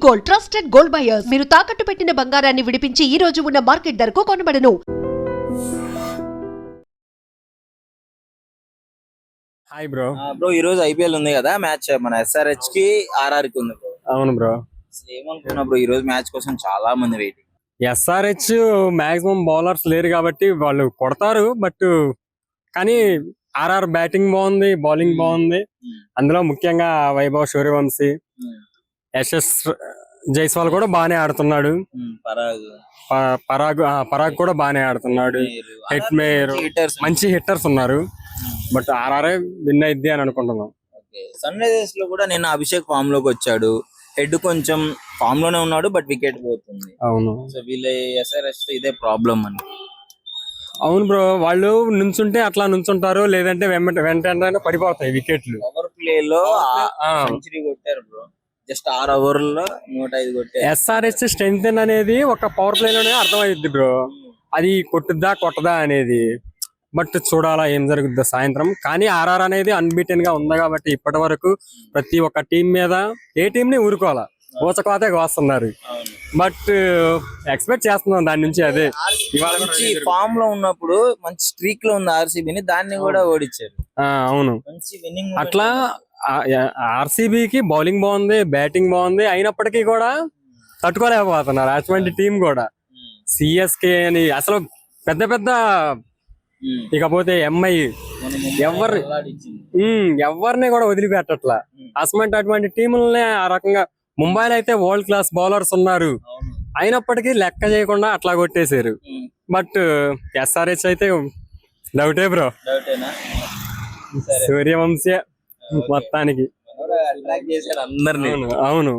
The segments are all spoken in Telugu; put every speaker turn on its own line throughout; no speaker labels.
Gold, trusted gold buyers. మీరు తాకట్టు పెట్టిన బంగారాన్ని విడిపించి ఈ రోజు ఉన్న మార్కెట్ ధరకు కొనబడను.
Hi bro.
బ్రో ఈ రోజు ఐపీఎల్ ఉంది కదా, మ్యాచ్ మన ఎస్ఆర్హెచ్ కి ఆర్ఆర్ కి ఉంది బ్రో.
అవును బ్రో.
ఏమనుకున్నా బ్రో, ఈ రోజు మ్యాచ్ కోసం చాలా మంది వెయిటింగ్.
ఎస్ఆర్హెచ్ మాక్సిమం బౌలర్స్ లేరు కాబట్టి వాళ్ళు కొడతారు, బట్ కానీ ఆర్ఆర్ బ్యాటింగ్ బాగుంది, బౌలింగ్ బాగుంది. అందులో ముఖ్యంగా వైభవ్ సూర్యవంశీ, యశస్ జైస్వాల్ కూడా బాగానే ఆడుతున్నాడు. పరాగ్ కూడా బాగానే ఆడుతున్నాడు. హెట్ మేయర్ మంచి హిట్టర్స్ ఉన్నారు. బట్ ఆర్ఆర్ఏ విన్ అయిద్ది అని అనుకుంటున్నాం.
సన్ రైజర్స్ లో కూడా నిన్న అభిషేక్ ఫామ్ లోకి వచ్చాడు. హెడ్ కొంచెం ఫామ్ లోనే ఉన్నాడు, బట్ వికెట్ పోతుంది.
అవును.
సో వీళ్ళ ఎస్ఆర్హెచ్ ఇదే ప్రాబ్లం అని.
అవును బ్రో, వాళ్ళు నుంచుంటే అట్లా నుంచుంటారు, లేదంటే వెంటనే పడిపోతాయి వికెట్లు.
పవర్ ప్లే లో సెంచరీ కొట్టారు బ్రో, జస్ట్ 6 ఓవర్లలో 105 కొట్టారు.
ఎస్ఆర్హెచ్ స్ట్రెంత్ అనేది ఒక పవర్ ప్లే లోనే అర్థమైద్ది బ్రో, అది కొట్టుద్దా కొట్టదా అనేది. బట్ చూడాలా ఏం జరుగుద్దో సాయంత్రం. కానీ ఆర్ఆర్ అనేది అన్బీటెన్ గా ఉంది కాబట్టి ఇప్పటి వరకు ప్రతి ఒక్క టీం మీద ఏ టీం ని ఊరుకోవాలా, ఊచకోతే వస్తున్నారు. బట్ ఎక్స్పెక్ట్ చేస్తున్నాం దాని నుంచి. అదే
ఫామ్ లో ఉన్నప్పుడు మంచి స్ట్రీక్ లో ఉంది ఆర్సీబీని, దాన్ని కూడా ఓడించారు.
అవును,
మంచి విన్నింగ్.
అట్లా ఆర్సీబీకి బౌలింగ్ బాగుంది, బ్యాటింగ్ బాగుంది, అయినప్పటికీ కూడా తట్టుకోలేకపోతున్నారు అటువంటి టీం కూడా. సిఎస్కే అని అసలు పెద్ద పెద్ద, ఇకపోతే ఎంఐ ఎవరిని కూడా వదిలిపెట్టట్లా. అటువంటి టీములనే ఆ రకంగా ముంబైలో అయితే వరల్డ్ క్లాస్ బౌలర్స్ ఉన్నారు, అయినప్పటికీ లెక్క చేయకుండా అట్లా కొట్టేశారు. బట్ ఎస్ఆర్హెచ్ అయితే డౌటే బ్రో, సూర్యవంశీ మొత్తానికి. అవును,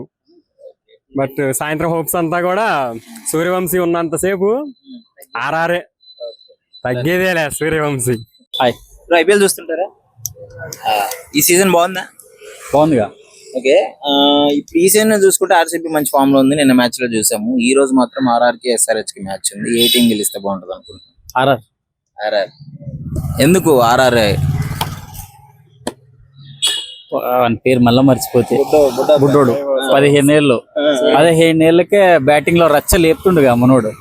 బట్ సాయంత్రం హోప్స్ అంతా కూడా సూర్యవంశీ ఉన్నంత సేపు ఆర్ఆర్ఏ, తగ్గేదేలే సూర్యవంశీ.
ఐపీఎల్ చూస్తుంటారా? ఈ సీజన్ బాగుందా?
బాగుందిగా.
ఓకే, ఇప్పుడు ఈ సీజన్ చూసుకుంటే ఆర్సీబీ మంచి ఫామ్ లో ఉంది. నిన్న మ్యాచ్ లో చూసాము. ఈ రోజు మాత్రం ఆర్ఆర్ కి ఎస్ఆర్హెచ్ కి మ్యాచ్ ఉంది. ఏ టీం గెలిస్తే బాగుంటుంది అనుకుంటున్నాను? ఆర్ఆర్. ఎందుకు ఆర్ఆర్?
పేరు మళ్ళా మర్చిపోతే, బుడ్డోడు 15 ఏళ్ళకే బ్యాటింగ్ లో రచ్చ లేపుతుండగా మనోడు.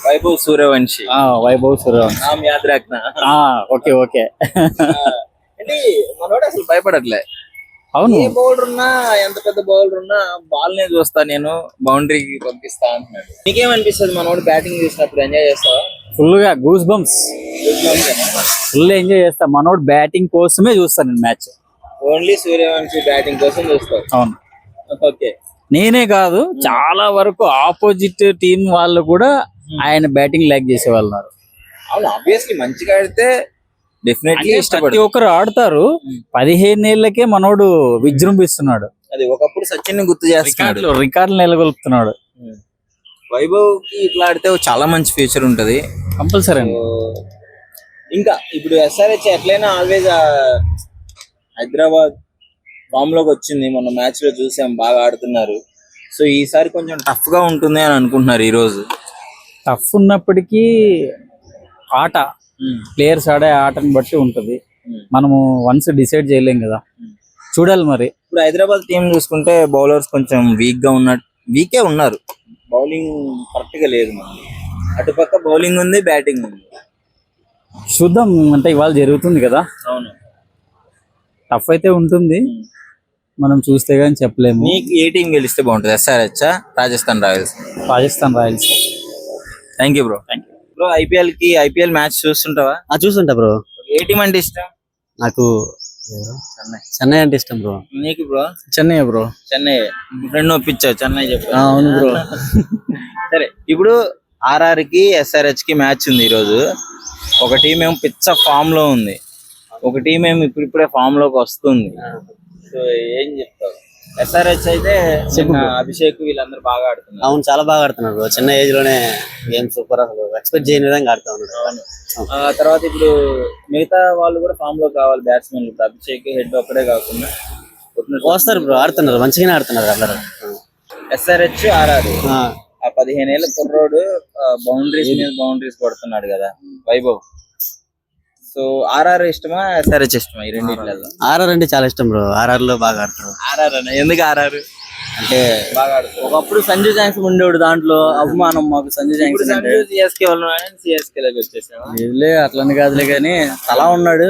వైభవ్ సూర్యవంశీ.
Okay okay.
మనోడు అసలు భయపడట్లే.
అవును,
ఏ బౌలర్ ఉన్నా, ఎంత పెద్ద బౌలర్ ఉన్నా బాల్ నే చూస్తా, నేను బౌండరీకి పంపిస్తా అంటున్నాడు. నీకేమనిపిస్తుంది మనోడు బ్యాటింగ్ చేసినప్పుడు? ఎంజాయ్ చేస్తావా?
ఫుల్ గా గూస్ బంప్స్, ఫుల్ ఎంజాయ్ చేస్తా. మనోడు బ్యాటింగ్ కోసమే చూస్తాను నేను మ్యాచ్.
ఓన్లీ సూర్యవంశీ బ్యాటింగ్ కోసం చూస్తావు?
అవును.
ఓకే,
నేనే కాదు, చాలా వరకు ఆపోజిట్ టీం వాళ్ళు కూడా ఆయన బ్యాటింగ్ లైక్ చేసే వాళ్ళు ఉన్నారు.
అవును, ఆబ్వియస్లీ మంచిగా ఆడితే డెఫినెట్లీ
ప్రతి ఒక్కరు ఆడతారు. 15 ఏళ్ళకే మనోడు విజృంభిస్తున్నాడు.
అది ఒకప్పుడు సచిన్ ని గుర్తు చేస్తున్నాడు,
రికార్డులు నెలకొల్పుతున్నాడు.
వైభవ్ కి ఇట్లా ఆడితే చాలా మంచి ఫ్యూచర్ ఉంటది
కంపల్సరీ.
ఇంకా ఇప్పుడు ఎస్ఆర్హెచ్ ఎట్లయినా ఆల్వేజ్ హైదరాబాద్ ఫామ్ లోకి వచ్చింది. మొన్న మ్యాచ్ లో చూసాం, బాగా ఆడుతున్నారు. సో ఈసారి కొంచెం టఫ్ గా ఉంటుంది అని అనుకుంటున్నారు. ఈ రోజు
టఫ్ ఉన్నప్పటికీ ఆట, ప్లేయర్స్ ఆడే ఆటని బట్టి ఉంటది. మనము వన్స్ డిసైడ్ చేయలేం కదా, చూడాలి మరి.
ఇప్పుడు హైదరాబాద్ టీం చూసుకుంటే బౌలర్స్ కొంచెం వీకే ఉన్నారు. బౌలింగ్ కరెక్ట్ గా లేదు. అటుపక్క బౌలింగ్ ఉంది, బ్యాటింగ్ ఉంది.
చూద్దాం, అంటే ఇవాళ జరుగుతుంది కదా.
అవును,
టఫ్ అయితే ఉంటుంది, మనం చూస్తే గానీ చెప్పలేము.
నీకు ఏ టీం గెలిస్తే బాగుంటుంది? SRH, Rajasthan Royals?
Rajasthan Royals.
Thank you bro. Bro IPL match చూస్తుంటావా?
చూస్తుంటా బ్రో.
ఏ టీం అంటే ఇష్టం?
నాకు చెన్నై అంటే ఇష్టం బ్రో.
నీకు bro?
Chennai bro.
Chennai. Friend ఒప్పించావు చెన్నై చెప్పు.
అవును బ్రో.
సరే, ఇప్పుడు ఆర్ఆర్ కి ఎస్ఆర్హెచ్ కి మ్యాచ్ ఉంది ఈ రోజు. ఒక టీం ఏమో పిచ్చ ఫామ్ లో ఉంది, ఒక టీం ఏమో ఇప్పుడిప్పుడే ఫామ్ లోకి వస్తుంది. సో ఏం చెప్తావు? ఎస్ఆర్హెచ్ అయితే అభిషేక్ వీళ్ళందరూ బాగా ఆడుతున్నారు.
అవును, చాలా బాగా ఆడుతున్నారు. చిన్న ఏజ్ లోనే గేమ్ సూపర్, అసలు ఎక్స్పెక్ట్ చేయని విధంగా ఆడుతా ఉన్నారు.
తర్వాత ఇప్పుడు మిగతా వాళ్ళు కూడా ఫామ్ లో కావాలి బ్యాట్స్మెన్. ఇప్పుడు అభిషేక్ హెడ్ ఒక్కడే కాకుండా
వస్తారు బ్రో, ఆడుతున్నారు, మంచిగానే ఆడుతున్నారు అందరూ.
ఎస్ఆర్హెచ్ ఆర్ఆర్, ఆ 15 ఏళ్ళ కుర్రోడు బౌండరీస్ మీద బౌండరీస్ కొడుతున్నాడు కదా వైభవ్. సో ఆర్ఆర్ ఇష్టమా, ఎస్ఆర్హెచ్ ఇష్టమా? ఈ రెండింటిలో
ఆర్ఆర్ అంటే చాలా ఇష్టం బ్రో. ఆర్ఆర్ లో బాగా ఆడతారు.
ఆర్ఆర్ అన్న ఎందుకు? ఆర్ఆర్
అంటే
బాగా ఆడుతున్నారు.
ఒకప్పుడు సంజు శాంక్షన్ ఉండేవాడు దాంట్లో అభిమానం మాకు సంజు
ఇప్పుడు
శాంక్షన్ అంటే.
సంజు సిఎస్కే వాళ్ళు సిఎస్కే లోకి వచ్చేసావా?
ఇదిలే అట్లని కాదులే కానీ తలా ఉన్నాడు,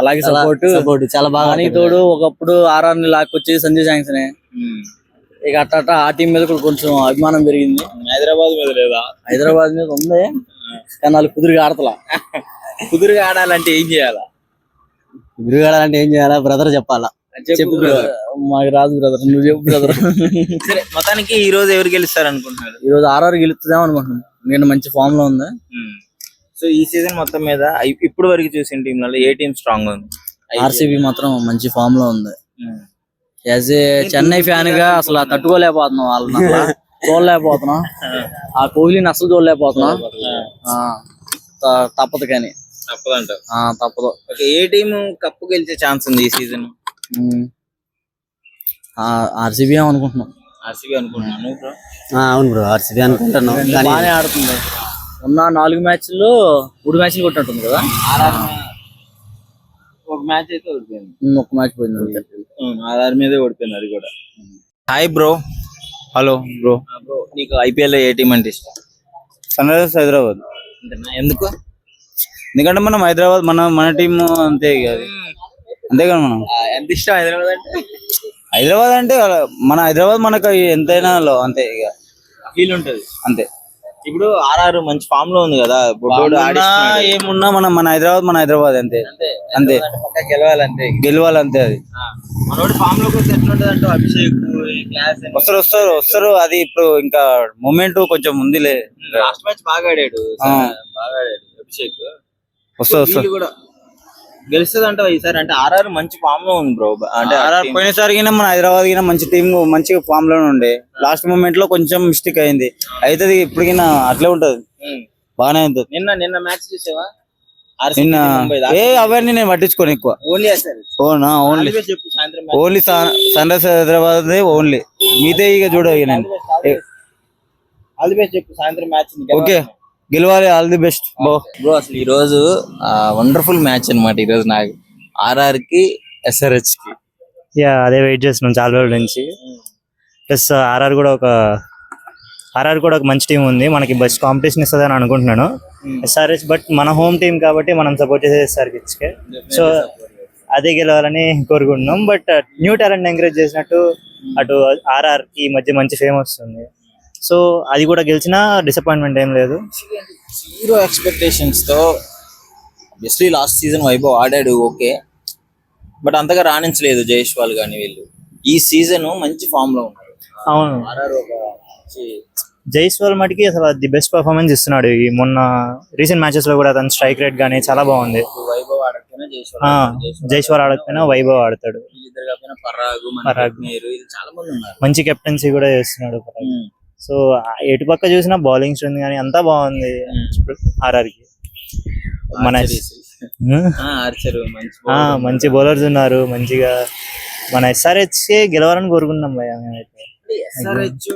అలాగే సపోర్ట్ చాలా బాగా. అని తోడు ఒకప్పుడు ఆర్ఆర్ ని లాక్కొచ్చి సంజు శాంక్షన్, ఇక అట్ట ఆ టీం మీద కూడా కొంచెం అభిమానం పెరిగింది.
హైదరాబాద్ మీద లేదా?
హైదరాబాద్ మీద ఉంది కానీ వాళ్ళు కుదురుగా ఆడతలా.
కుదురుగా ఆడాలంటే ఏం చేయాలా?
కుదురుగా ఆడాలంటే ఏం చేయాలా బ్రదర్ చెప్పాలా? చెప్పు బ్రదర్. మాకు రాదు బ్రదర్, నువ్వు చెప్పు బ్రదర్.
సరే, మొత్తానికి ఈ రోజు ఎవరు గెలుస్తారు అనుకుంటున్నారు?
ఈ రోజు ఆర్ఆర్ గెలుస్తుందాం అనుకుంటున్నాం, ఎందుకంటే మంచి ఫామ్ లో ఉంది.
సో ఈ సీజన్ మొత్తం మీద ఇప్పుడు వరకు చూసిన టీంలలో ఏ టీం స్ట్రాంగ్ ఉంది?
ఆర్సీబీ మాత్రం మంచి ఫామ్ లో ఉంది. యాజ్ ఏ చెన్నై ఫ్యాన్ గా అసలు తట్టుకోలేకపోతున్నాం, వాళ్ళని అసలు చూడలేకపోతున్నాం. ఆ కోహ్లీని అసలు చూడలేకపోతున్నాం. తప్పదు కానీ
తప్పదంటారు.
తప్పదు.
ఓకే, ఏ టీం కప్పు గెలిచే ఛాన్స్ ఉంది ఈ సీజన్?
ఆర్సీబీ అనుకుంటున్నాం.
ఆర్సీబీ అనుకుంటున్నాను.
అవును బ్రో, ఆర్సీబీ అనుకుంటున్నాం. బాగానే ఆడుతుంది. ఉన్న 4 మ్యాచ్ల్లో 3 మ్యాచ్లు కొట్టినట్టుంది కదా.
ఒక మ్యాచ్ అయితే ఓడిపోయింది,
ఒక మ్యాచ్ పోయింది అంతే.
ఆర్ఆర్ మీదే ఓడిపోయినారు కూడా. Hi bro. Hello bro. Bro, నీకు ఐపీఎల్ ఏ టీం అంటే ఇష్టం?
Sunrisers Hyderabad.
ఎందుకు?
ఎందుకంటే మనం హైదరాబాద్, మన టీం అంతే అది, అంతే కదా. మనం
ఎంత ఇష్టం హైదరాబాద్ అంటే?
హైదరాబాద్ అంటే మన హైదరాబాద్ మనకు ఎంతైనా అంతే ఇక
ఫీల్ ఉంటది
అంతే.
ఇప్పుడు ఆర్ఆర్ మంచి ఫామ్ లో ఉంది కదా, బొడ్డోడు
ఏమున్నా మన హైదరాబాద్ అంతే అంతే. గెలవాలంతే అది.
మనోడు ఫామ్ లోకి వస్తే ఎట్లుంటది అంటే అభిషేక్ క్లాస్
వస్తారు. అది ఇప్పుడు ఇంకా మూమెంట్ కొంచెం ఉందిలే.
లాస్ట్ మ్యాచ్ బాగా ఆడాడు అభిషేక్.
వస్తారు
కూడా గెలుస్తుంది అంటావు ఈసారి? అంటే ఆర్ఆర్ మంచి ఫామ్ లో ఉంది బ్రో. అంటే
పోయినసారి మన హైదరాబాద్ మంచి టీం మంచి ఫామ్ లో ఉండే, లాస్ట్ మూమెంట్ లో కొంచెం మిస్టేక్ అయింది. అయితే ఇప్పటికైనా అట్లే ఉంటది, బాగానే ఉంటుంది.
నిన్న మ్యాచ్ చూసావా?
నిన్న అవన్నీ నేను పట్టించుకోను ఎక్కువ.
ఓన్లీ చెప్పు సాయంత్రం
only sun Risers Hyderabad only, మీదే ఇక చూడవు నేను.
ఆల్ ది బెస్ట్ చెప్పు సాయంత్రం మ్యాచ్.
ఓకే, గెలవాలి, ఆల్ ది బెస్ట్
బ్రో. అసలు ఈ రోజు వండర్ఫుల్ మ్యాచ్ అన్నమాట ఈ రోజు నాకు, ఆర్ఆర్ కి ఎస్ఆర్హెచ్ కి.
అదే వెయిట్ చేస్తున్నాం చాలా రోజుల నుంచి. ప్లస్ ఆర్ఆర్ కూడా ఒక మంచి టీం ఉంది, మనకి బెస్ట్ కాంపిటీషన్ ఇస్తుంది అని అనుకుంటున్నాను. ఎస్ఆర్హెచ్ బట్ మన హోమ్ టీం కాబట్టి మనం సపోర్ట్ చేసేది ఎస్ఆర్హెచ్కే. సో అదే గెలవాలని కోరుకుంటున్నాం. బట్ న్యూ టాలెంట్ ఎంకరేజ్ చేసినట్టు అటు ఆర్ఆర్ కి మధ్య మంచి ఫేమ్ వస్తుంది. సో అది కూడా గెలిచినా డిసప్పాయింట్మెంట్ ఏం లేదు.
0 ఎక్స్పెక్టేషన్స్ తో ఆబ్వియస్లీ లాస్ట్ సీజన్ వైభవ్ ఆడాడు, ఓకే, బట్ అంతగా రాణించలేదు జైష్వాల్ గాని వీళ్ళు. ఈ సీజన్ మంచి ఫామ్ లో ఉన్నారు.
అవును, జైస్వాల్ మటుకి అసలు ది బెస్ట్ పర్ఫార్మెన్స్ ఇస్తున్నాడు. ఈ మొన్న రీసెంట్ మ్యాచెస్ లో కూడా అతని స్ట్రైక్ రేట్ గానీ చాలా బాగుంది.
వైభవ్ ఆడకపోయినా
జైస్వాల్ ఆడకపోయినా వైభవ్ ఆడతాడు.
పరాగ్ చాలా మంది ఉన్నారు.
మంచి కెప్టెన్సీ కూడా చేస్తున్నాడు పరాగ్. సో ఎటు పక్క చూసినా బౌలింగ్ స్ట్రెంత్ కానీ అంతా బాగుంది ఆర్ఆర్ కి. మన మంచి బౌలర్స్ ఉన్నారు మంచిగా. మన ఎస్ఆర్హెచ్ గెలవాలని కోరుకున్నాం భయ్యా మేమైతే.
ఎస్ఆర్హెచ్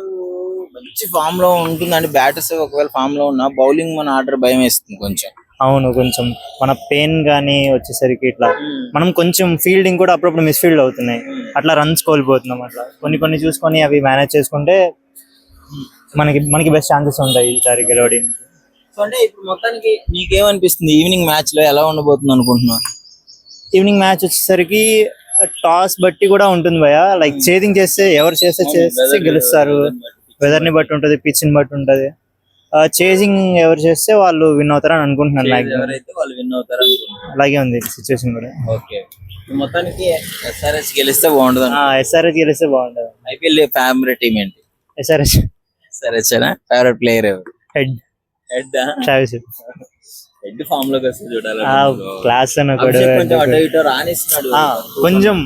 మంచి ఫామ్ లో ఉంటుంది అంటే బ్యాటర్స్ ఒకవేళ ఫామ్ లో ఉన్నా బౌలింగ్ మన ఆర్డర్ భయం వేస్తుంది కొంచెం.
అవును, కొంచెం మన పెయిన్ గానీ వచ్చేసరికి ఇట్లా మనం కొంచెం ఫీల్డింగ్ కూడా అప్పుడప్పుడు మిస్ఫీల్డ్ అవుతున్నాయి, అట్లా రన్స్ కోల్పోతున్నాం. అట్లా కొన్ని చూసుకొని అవి మేనేజ్ చేసుకుంటే మనకి బెస్ట్ ఛాన్సెస్ ఉంటాయి ఈసారి గెలవడానికి.
సో అంటే ఇప్పుడు మొత్తానికి నీకేమనిపిస్తుంది ఈవినింగ్ మ్యాచ్ లో ఎలా ఉండబోతుంది అనుకుంటున్నా?
ఈవినింగ్ మ్యాచ్ వచ్చేసరికి టాస్ బట్టి కూడా ఉంటుంది భయ. లైక్ చేసింగ్ చేస్తే ఎవరు చేస్తే గెలుస్తారు. వెదర్ ని బట్టి ఉంటది, పిచ్ ని బట్టి ఉంటది. చేసింగ్ ఎవరు చేస్తే వాళ్ళు విన్ అవుతారని అనుకుంటున్నాను. అలాగే ఉంది సిచ్యువేషన్ కూడా.
ఓకే, మొత్తానికి ఎస్ఆర్హెచ్ గెలిస్తే బాగుంటుంది.
ఎస్ఆర్హెచ్ గెలిస్తే బాగుంటది.
ఐపీఎల్ ఫేవరెట్ టీమ్ ఏంటి?
ఎస్ఆర్హెచ్.
ఫేవరెట్ ప్లేయర్ ఎవరు?
హెడ్ ట్రావిస్
హెడ్ ఫామ్ లోకి వస్తే చూడాలి.
క్లాస్ కొంచెం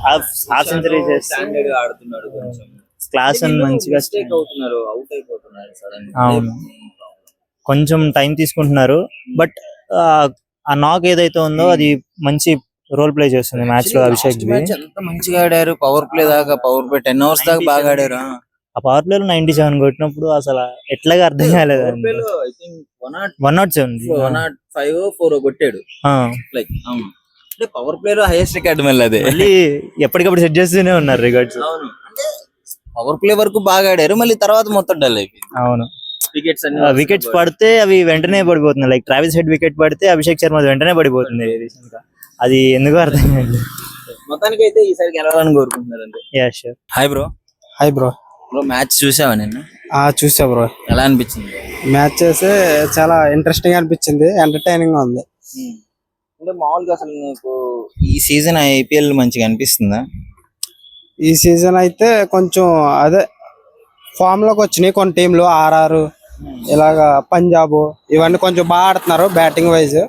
హాఫ్ సెంచరీ చేస్తే
ఆడుతున్నాడు, కొంచెం
క్లాస్ మంచిగా
అవుతున్నారు, అవుట్ అయిపోతున్నారు సడన్.
అవును, కొంచెం టైం తీసుకుంటున్నారు. బట్ ఆ నాక్ ఏదైతే ఉందో అది మంచి రోల్ ప్లే చేస్తుంది మ్యాచ్ లో. అభిషేక్
ఎంత మంచిగా ఆడారు, పవర్ ప్లే 10 hours దాకా బాగా ఆడారు.
ఆ పవర్ ప్లే లో 97 కొట్టినప్పుడు అసలు ఎట్లాగా అర్థం కాలేదు.
105 కొట్టాడు. లైక్ పవర్ ప్లే లో హైయెస్ట్ రికార్డ్ మళ్ళీ అదే.
మళ్ళీ ఎప్పటికప్పుడు సెట్ చేస్తూనే ఉన్నారు రికార్డ్స్.
అవును, పవర్ ప్లే వరకు బాగా ఆడారు, మళ్ళీ తర్వాత మొత్తం డల్ అయిపోయింది.
అవును,
వికెట్స్
వికెట్స్ పడితే అవి వెంటనే పడిపోతుంది. లైక్ ట్రావిస్ హెడ్ వికెట్ పడితే అభిషేక్ శర్మ వెంటనే పడిపోతుంది recent గా. అది ఎందుకు అర్థం కాదు.
మొత్తానికి అయితే ఈసారి గెలవాలని కోరుకుంటున్నారు అంతే.
Yeah sure.
Hi bro.
Hi bro.
Bro match చూసావా నిన్న?
చూసా బ్రో.
ఎలా అనిపించింది?
మ్యాచ్ చాలా ఇంట్రెస్టింగ్ అనిపించింది, ఎంటర్టైనింగ్ గా ఉంది.
అంటే మామూలుగా అసలు నీకు ఈ సీజన్ ఐపీఎల్ మంచిగా అనిపిస్తుందా?
ఈ సీజన్ అయితే కొంచెం అదే ఫామ్ లోకి వచ్చినాయి కొన్ని టీంలు, ఆర్ఆర్ ఇలాగా పంజాబ్ ఇవన్నీ కొంచెం బాగా ఆడుతున్నారు బ్యాటింగ్ వైజ్.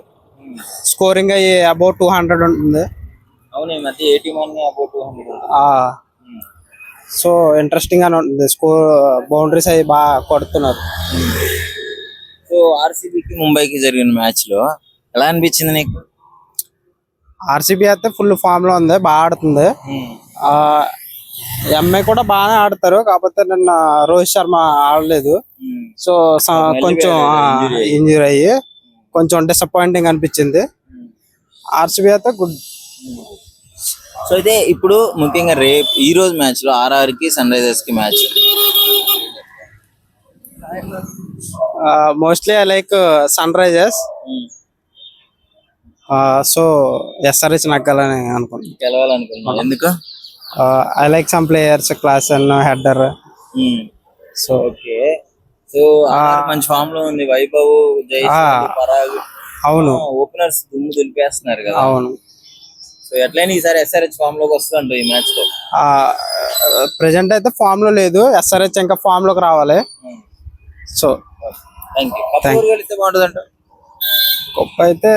స్కోరింగ్ అయ్యి అబౌట్ 200 ఉంటుంది.
అవును, ఈ మధ్య 81 అబౌట్ 200.
సో ఇంట్రెస్టింగ్ గానే ఉంటుంది. స్కోర్ బౌండరీస్ అవి బాగా కొడుతున్నారు.
సో ఆర్సీబీకి ముంబైకి జరిగిన మ్యాచ్ లో ఎలా అనిపించింది నీకు?
ఆర్సీబీ అయితే ఫుల్ ఫామ్ లో ఉంది, బాగా ఆడుతుంది. ఎంఐ కూడా బాగానే ఆడతారు, కాకపోతే నిన్న రోహిత్ శర్మ ఆడలేదు. సో కొంచెం ఇంజూరీ అయ్యి కొంచెం డిసప్పాయింటింగ్ అనిపించింది. ఆర్సీబీ అయితే గుడ్.
సో అయితే ఇప్పుడు ముఖ్యంగా రేపు ఈ రోజు మ్యాచ్ లో ఆర్ఆర్ కి సన్ రైజర్స్ కి మ్యాచ్.
Mostly I like Sun Risers. So SRH నగ్గాలని అనుకుంటున్నాను.
గెలవాలనుకున్నాను. ఎందుకు?
I like some players, Klaasen and Head. So
okay. So మంచి ఫామ్ లో ఉంది. వైభవ్, జైస్వాల్, పరాగ్,
అవును,
ఓపెనర్స్ దుమ్ము దులిపేస్తున్నారు కదా.
అవును.
సో ఎట్లయినా ఈసారి ఎస్ఆర్హెచ్ ఫామ్ లోకి వస్తుందంట ఈ మ్యాచ్ లో.
ప్రెసెంట్ అయితే ఫామ్ లో లేదు, ఎస్ఆర్హెచ్ ఇంకా ఫామ్ లోకి రావాలి. So
thank you. కప్ ఎవరు గెలిస్తే బాగుంటుందంట?
గొప్ప అయితే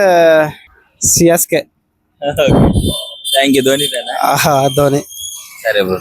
CSK.
Thank you. Dhoni.
Dhoni.
సరే బ్రో.